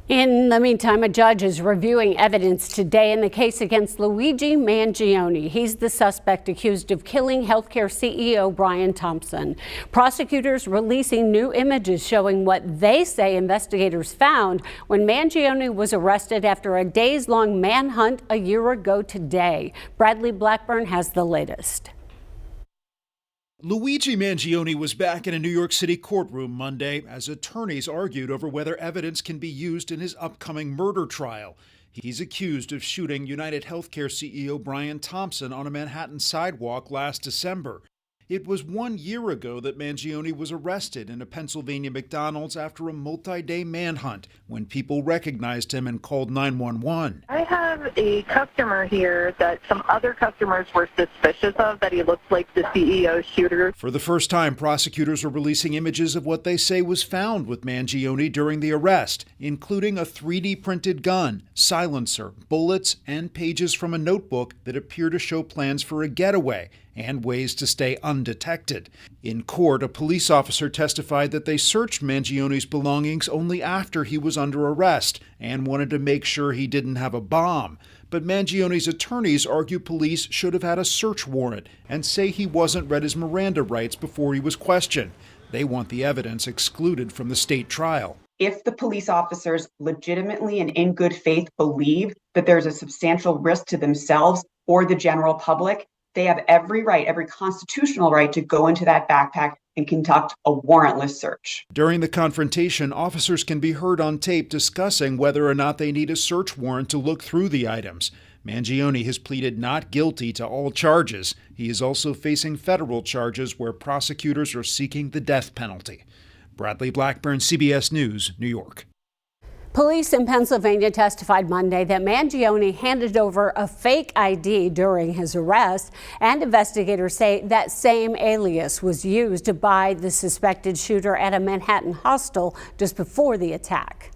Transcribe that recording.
In the meantime, a judge is reviewing evidence today in the case against Luigi Mangione. He's the suspect accused of killing healthcare CEO Brian Thompson. Prosecutors releasing new images showing what they say investigators found when Mangione was arrested after a days-long manhunt a year ago today. Bradley Blackburn has the latest. Luigi Mangione was back in a New York City courtroom Monday as attorneys argued over whether evidence can be used in his upcoming murder trial. He's accused of shooting United Healthcare CEO Brian Thompson on a Manhattan sidewalk last December. It was 1 year ago that Mangione was arrested in a Pennsylvania McDonald's after a multi-day manhunt when people recognized him and called 911. I have a customer here that some other customers were suspicious of, that he looked like the CEO shooter. For the first time, prosecutors are releasing images of what they say was found with Mangione during the arrest, including a 3D printed gun, silencer, bullets, and pages from a notebook that appear to show plans for a getaway and ways to stay undetected. In court, a police officer testified that they searched Mangione's belongings only after he was under arrest and wanted to make sure he didn't have a bomb. But Mangione's attorneys argue police should have had a search warrant and say he wasn't read his Miranda rights before he was questioned. They want the evidence excluded from the state trial. If the police officers legitimately and in good faith believe that there's a substantial risk to themselves or the general public, they have every right, every constitutional right to go into that backpack and conduct a warrantless search. During the confrontation, officers can be heard on tape discussing whether or not they need a search warrant to look through the items. Mangione has pleaded not guilty to all charges. He is also facing federal charges where prosecutors are seeking the death penalty. Bradley Blackburn, CBS News, New York. Police in Pennsylvania testified Monday that Mangione handed over a fake ID during his arrest, and investigators say that same alias was used by the suspected shooter at a Manhattan hostel just before the attack.